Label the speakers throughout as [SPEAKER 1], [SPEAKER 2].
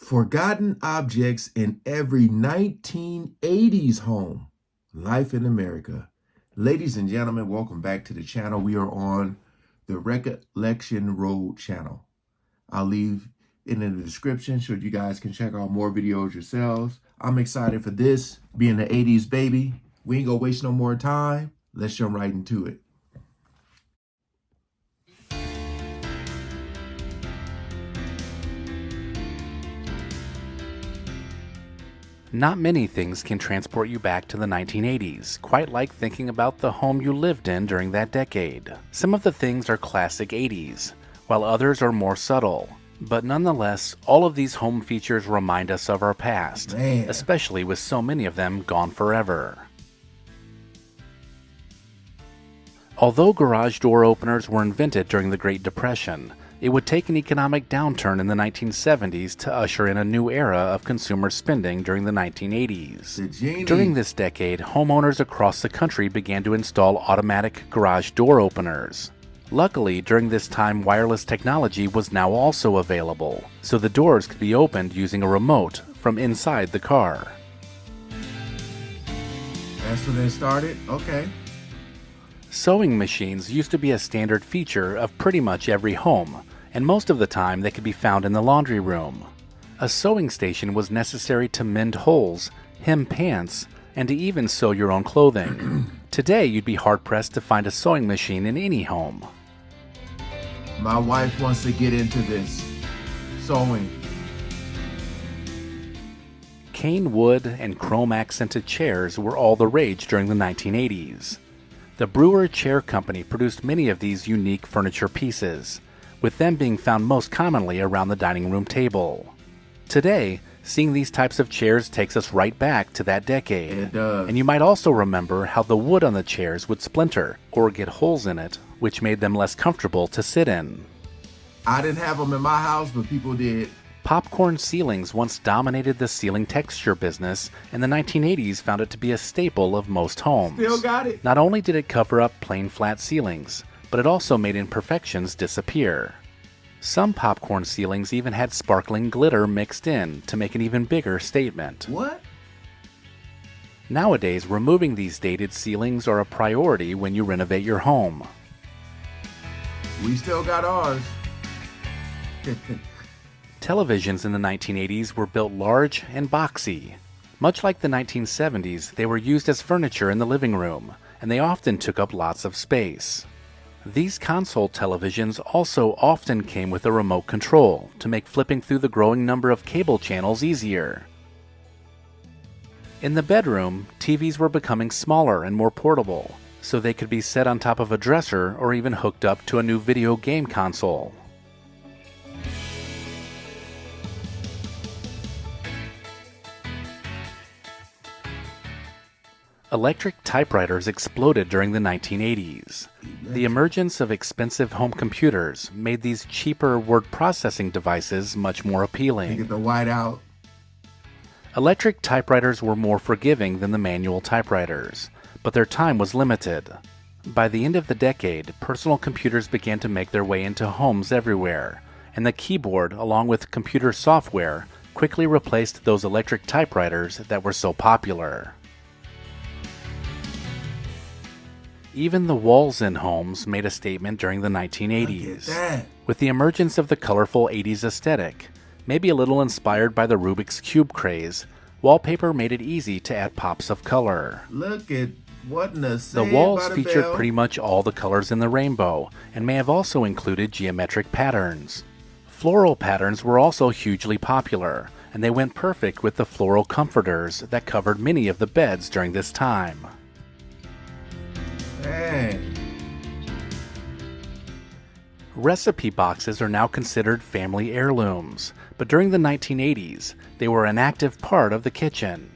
[SPEAKER 1] Forgotten objects in every 1980s home. Life in America. Ladies and gentlemen, welcome back to the channel. We are on the Recollection Road channel. I'll leave it in the description so you guys can check out more videos yourselves. I'm excited for this, being the 80s baby. We ain't gonna waste no more time. Let's jump right into it.
[SPEAKER 2] Not many things can transport you back to the 1980s, quite like thinking about the home you lived in during that decade. Some of the things are classic 80s, while others are more subtle. But nonetheless, all of these home features remind us of our past, especially with so many of them gone forever. Although garage door openers were invented during the Great Depression, it would take an economic downturn in the 1970s to usher in a new era of consumer spending during the 1980s. During this decade, homeowners across the country began to install automatic garage door openers. Luckily, during this time, wireless technology was now also available, so the doors could be opened using a remote from inside the car.
[SPEAKER 1] That's when they started? Okay.
[SPEAKER 2] Sewing machines used to be a standard feature of pretty much every home, and most of the time they could be found in the laundry room. A sewing station was necessary to mend holes, hem pants, and to even sew your own clothing. Today, you'd be hard-pressed to find a sewing machine in any home.
[SPEAKER 1] My wife wants to get into this sewing.
[SPEAKER 2] Cane wood and chrome-accented chairs were all the rage during the 1980s. The Brewer Chair Company produced many of these unique furniture pieces, with them being found most commonly around the dining room table. Today, seeing these types of chairs takes us right back to that decade.
[SPEAKER 1] It does.
[SPEAKER 2] And you might also remember how the wood on the chairs would splinter or get holes in it, which made them less comfortable to sit in.
[SPEAKER 1] I didn't have them in my house, but people did.
[SPEAKER 2] Popcorn ceilings once dominated the ceiling texture business, and the 1980s found it to be a staple of most homes.
[SPEAKER 1] Still got it.
[SPEAKER 2] Not only did it cover up plain flat ceilings, but it also made imperfections disappear. Some popcorn ceilings even had sparkling glitter mixed in to make an even bigger statement.
[SPEAKER 1] What?
[SPEAKER 2] Nowadays, removing these dated ceilings are a priority when you renovate your home.
[SPEAKER 1] We still got ours.
[SPEAKER 2] Televisions in the 1980s were built large and boxy. Much like the 1970s, they were used as furniture in the living room, and they often took up lots of space. These console televisions also often came with a remote control to make flipping through the growing number of cable channels easier. In the bedroom, TVs were becoming smaller and more portable, so they could be set on top of a dresser or even hooked up to a new video game console. Electric typewriters exploded during the 1980s. The emergence of expensive home computers made these cheaper word processing devices much more appealing.
[SPEAKER 1] Get the white out.
[SPEAKER 2] Electric typewriters were more forgiving than the manual typewriters, but their time was limited. By the end of the decade, personal computers began to make their way into homes everywhere, and the keyboard, along with computer software, quickly replaced those electric typewriters that were so popular. Even the walls in homes made a statement during the 1980s. With the emergence of the colorful 80s aesthetic, maybe a little inspired by the Rubik's Cube craze, wallpaper made it easy to add pops of color.
[SPEAKER 1] Look at what in
[SPEAKER 2] the walls featured pretty much all the colors in the rainbow, and may have also included geometric patterns. Floral patterns were also hugely popular, and they went perfect with the floral comforters that covered many of the beds during this time.
[SPEAKER 1] Dang.
[SPEAKER 2] Recipe boxes are now considered family heirlooms, but during the 1980s, they were an active part of the kitchen.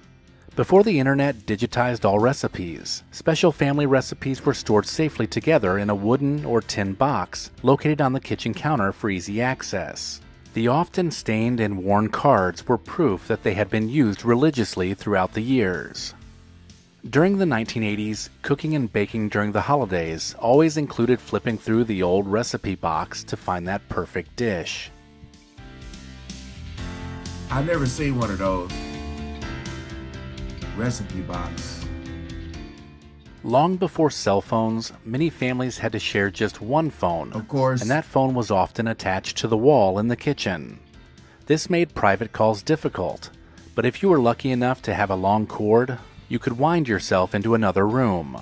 [SPEAKER 2] Before the internet digitized all recipes, special family recipes were stored safely together in a wooden or tin box located on the kitchen counter for easy access. The often stained and worn cards were proof that they had been used religiously throughout the years. During the 1980s, cooking and baking during the holidays always included flipping through the old recipe box to find that perfect dish.
[SPEAKER 1] I never seen one of those. Recipe box.
[SPEAKER 2] Long before cell phones, many families had to share just one phone,
[SPEAKER 1] Of course.
[SPEAKER 2] and that phone was often attached to the wall in the kitchen. This made private calls difficult, but if you were lucky enough to have a long cord, you could wind yourself into another room.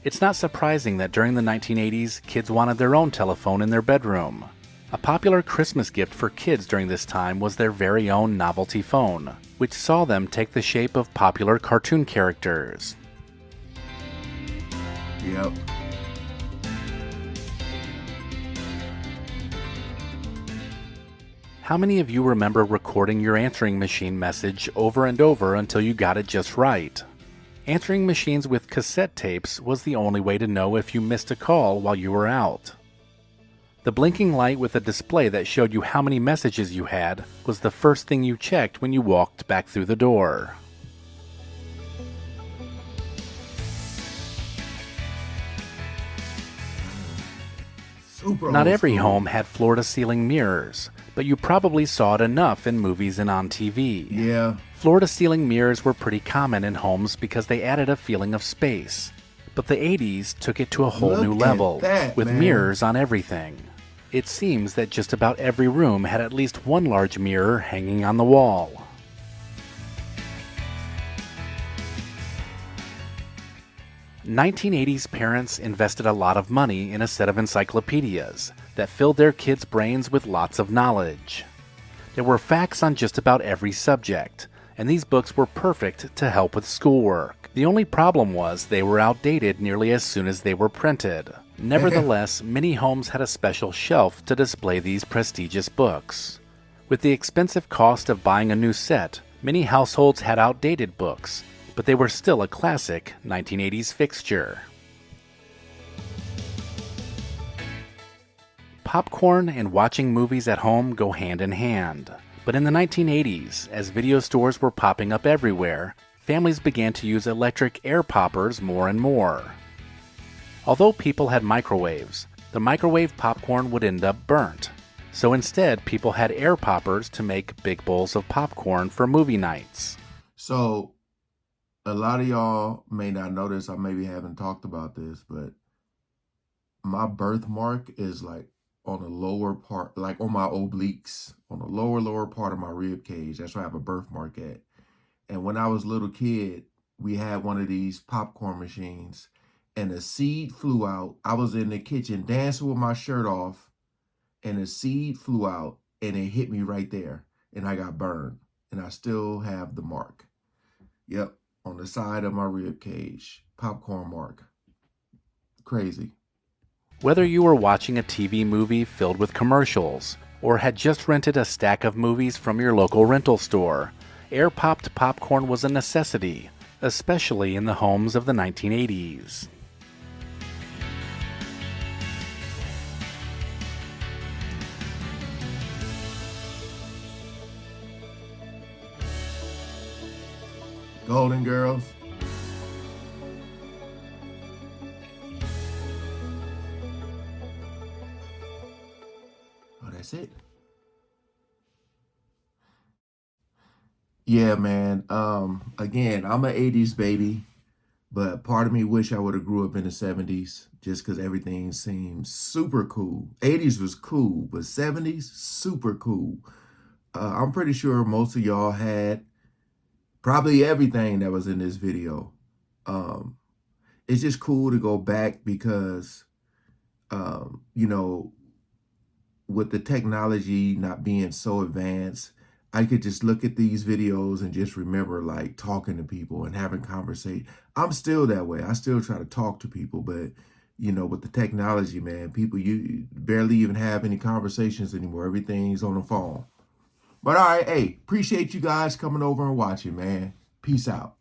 [SPEAKER 2] It's not surprising that during the 1980s, kids wanted their own telephone in their bedroom. A popular Christmas gift for kids during this time was their very own novelty phone, which saw them take the shape of popular cartoon characters.
[SPEAKER 1] Yep.
[SPEAKER 2] How many of you remember recording your answering machine message over and over until you got it just right? Answering machines with cassette tapes was the only way to know if you missed a call while you were out. The blinking light with a display that showed you how many messages you had was the first thing you checked when you walked back through the door.
[SPEAKER 1] Super
[SPEAKER 2] Not
[SPEAKER 1] old
[SPEAKER 2] every
[SPEAKER 1] school.
[SPEAKER 2] home had floor-to-ceiling mirrors, but you probably saw it enough in movies and on TV.
[SPEAKER 1] Yeah.
[SPEAKER 2] Floor-to-ceiling mirrors were pretty common in homes because they added a feeling of space. But the 80s took it to a whole
[SPEAKER 1] Look
[SPEAKER 2] new
[SPEAKER 1] at
[SPEAKER 2] level,
[SPEAKER 1] that,
[SPEAKER 2] with
[SPEAKER 1] man.
[SPEAKER 2] mirrors on everything. It seems that just about every room had at least one large mirror hanging on the wall. "1980s parents invested a lot of money in a set of encyclopedias that filled their kids' brains with lots of knowledge. There were facts on just about every subject, and these books were perfect to help with schoolwork. The only problem was they were outdated nearly as soon as they were printed. Nevertheless, many homes had a special shelf to display these prestigious books. With the expensive cost of buying a new set, many households had outdated books, but they were still a classic 1980s fixture. Popcorn and watching movies at home go hand in hand. But in the 1980s, as video stores were popping up everywhere, families began to use electric air poppers more and more. Although people had microwaves, the microwave popcorn would end up burnt. So instead, people had air poppers to make big bowls of popcorn for movie nights.
[SPEAKER 1] So a lot of y'all may not know this. I maybe haven't talked about this, but my birthmark is like on the lower part, like on my obliques, on the lower part of my rib cage. That's where I have a birthmark at. And when I was a little kid, we had one of these popcorn machines, and a seed flew out. I was in the kitchen dancing with my shirt off, and a seed flew out, and it hit me right there, and I got burned. And I still have the mark. Yep, on the side of my rib cage, popcorn mark. Crazy.
[SPEAKER 2] Whether you were watching a TV movie filled with commercials, or had just rented a stack of movies from your local rental store, air-popped popcorn was a necessity, especially in the homes of the 1980s.
[SPEAKER 1] Golden Girls. Oh, that's it. Yeah, man. Again, I'm an 80s baby, but part of me wish I would have grew up in the 70s just because everything seems super cool. 80s was cool, but 70s, super cool. I'm pretty sure most of y'all had probably everything that was in this video. It's just cool to go back because, you know, with the technology not being so advanced, I could just look at these videos and just remember like talking to people and having conversation. I'm still that way. I still try to talk to people, but you know, with the technology, man, people, you barely even have any conversations anymore. Everything's on the phone. But all right, hey, appreciate you guys coming over and watching, man. Peace out.